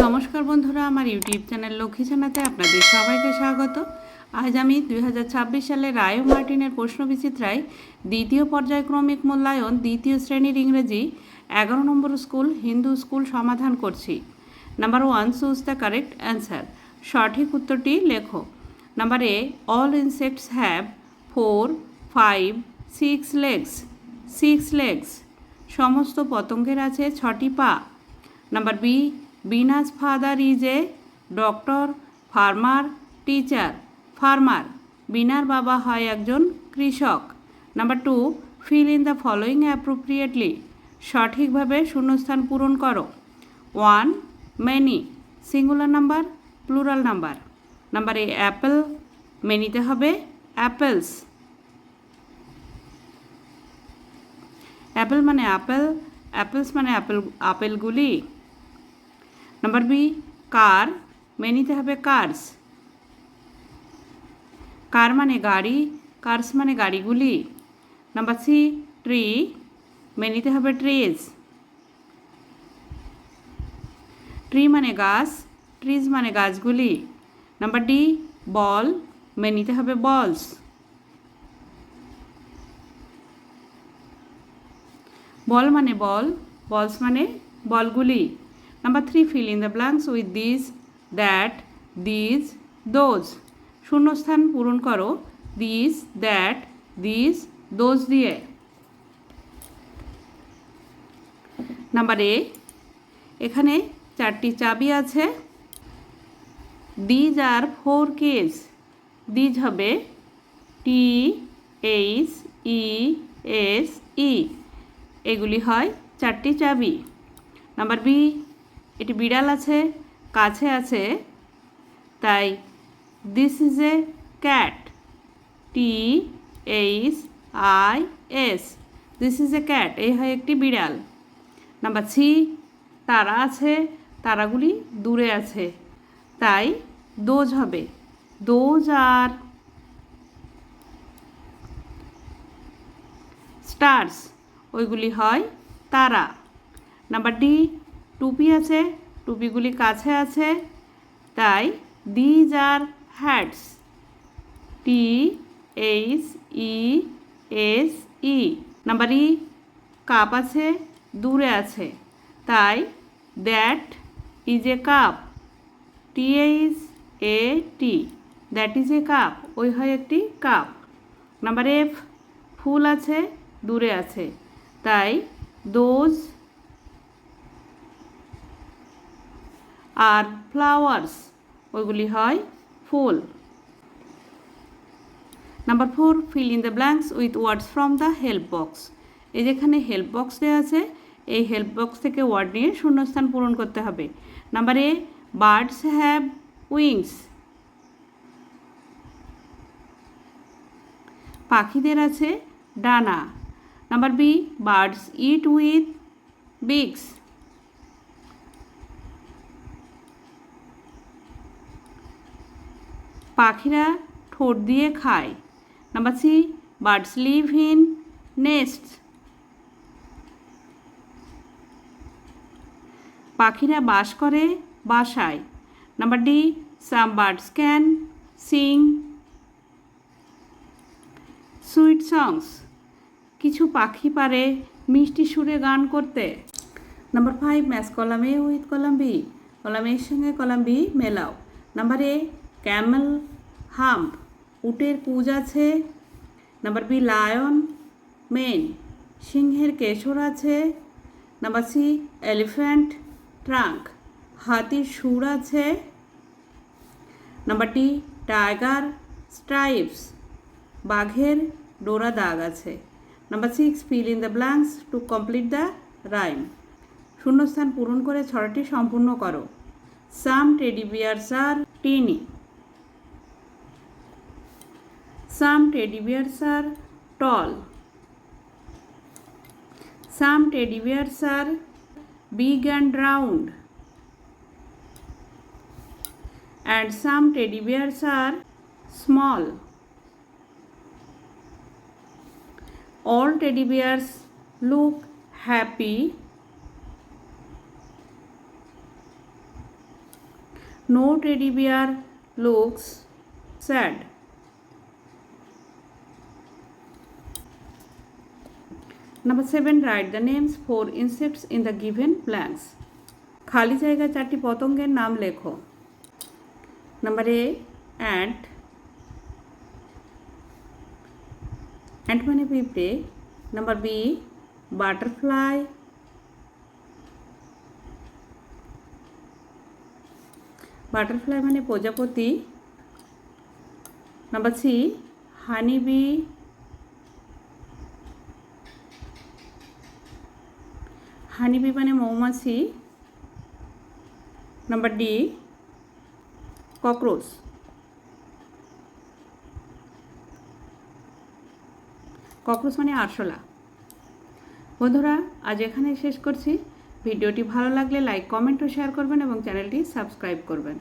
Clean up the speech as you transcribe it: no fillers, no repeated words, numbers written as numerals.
নমস্কার বন্ধুরা, আমার ইউটিউব চ্যানেল লক্ষ্মী ছানাতে আপনাদের সবাইকে স্বাগত। আজ আমি 2026 সালে রায় ও মার্টিনের প্রশ্নবিচিত্রায় দ্বিতীয় পর্যায়ক্রমিক মূল্যায়ন দ্বিতীয় শ্রেণীর ইংরেজি 11 নম্বর স্কুল হিন্দু স্কুল সমাধান করছি। Number 1, choose the correct answer. সঠিক উত্তরটি লেখো। Number A, all insects have 4, 5, 6 legs. 6 legs. সমস্ত পতঙ্গের আছে 6টি পা। নাম্বার বি, বিনা's father is a doctor, farmer, teacher. Farmer, বিনার বাবা হয় একজন কৃষক। Number 2, fill in the following appropriately. সঠিকভাবে শূন্যস্থান পূরণ করো। 1, many, singular number, plural number. Number A, apple, মেনিতে হবে অ্যাপেলস। অ্যাপেল মানে আপেল, অ্যাপেলস মানে আপেলগুলি। নাম্বার বি, কার, মেনিতে হবে কার্স। কার মানে গাড়ি, কার্স মানে গাড়িগুলি। নাম্বার সি, ট্রি, মেনিতে হবে ট্রিজ। ট্রি মানে গাছ, ট্রিজ মানে গাছগুলি। নাম্বার ডি, বল, মেনিতে হবে বলস। বল মানে বল, বলস মানে বলগুলি। Number 3, fill in the blanks with this, that, these, those. শূন্যস্থান পূরণ করো দিস, দ্যাট, দিস, দোজ দিয়ে। নাম্বার এ, এখানে 4টি চাবি আছে। দিজ আর 4 keys. দিজ হবে THESE, এগুলি হয় 4টি চাবি। নাম্বার বি, এটি বিড়াল আছে, কাছে আছে, তাই this is a cat, THIS, this is a cat, এই হয় একটি বিড়াল। নাম্বার সি, তারা আছে, তারাগুলি দূরে আছে, তাই দোজ হবে, দোজ আর স্টার্স, ওইগুলি হয় তারা। নাম্বার ডি, টুপি আছে, টুপিগুলি কাছে আছে, তাই these are hats, THESE। Number E, cup আছে, দূরে আছে, তাই that is a cup, THAT, that is a cup, ওই হয় একটি কাপ। নাম্বার এফ, ফুল আছে, দূরে আছে, তাই দোজ আর ফ্লাওয়ার্স, ওইগুলি হয় ফুল। Number 4, fill in the blanks with words from the help box. এই যেখানে হেল্প বক্স দেওয়া আছে, এই হেল্প বক্স থেকে ওয়ার্ড নিয়ে শূন্যস্থান পূরণ করতে হবে। Number A, birds have wings. পাখিদের আছে ডানা। Number B, birds eat with beaks. পাখিরা ঠোঁট দিয়ে খায়। Number C, birds live in nests. পাখিরা বাস করে বাসায়। Number D, some birds can sing sweet songs. কিছু পাখি পারে মিষ্টি সুরে গান করতে। Number 5, match column A with column B. Column এর সঙ্গে কলাম বি মেলাও। নাম্বার এ, ক্যামেল হাম্প, উটের পুঁজ আছে। নাম্বার বি, লায়ন মেন, সিংহের কেশর আছে। নাম্বার সি, এলিফ্যান্ট ট্রাঙ্ক, হাতির সুর আছে। নাম্বার ডি, টাইগার স্ট্রাইপস, বাঘের ডোরা দাগ আছে। Number 6, fill in the blanks to complete the rhyme. শূন্যস্থান পূরণ করে ছড়াটি সম্পূর্ণ করো। Some teddy bears are tiny. Some teddy bears are tall. Some teddy bears are big and round. And some teddy bears are small. All teddy bears look happy. No teddy bear looks sad. Number 7, write the names for insects in the given blanks. খালি জায়গায় 4টি পতঙ্গের নাম লেখো। Number A ant, ant মানে পিঁপড়ে। Number B butterfly, butterfly মানে প্রজাপতি। নাম্বার সি হানিবি, হানিবি মানে মৌমাছি। নাম্বার ডি ককরোচ, ককরোচ মানে আরশোলা। বন্ধুরা আজ এখানে শেষ করছি। ভিডিওটি ভালো লাগলে লাইক, কমেন্ট ও শেয়ার করবেন এবং চ্যানেলটি সাবস্ক্রাইব করবেন।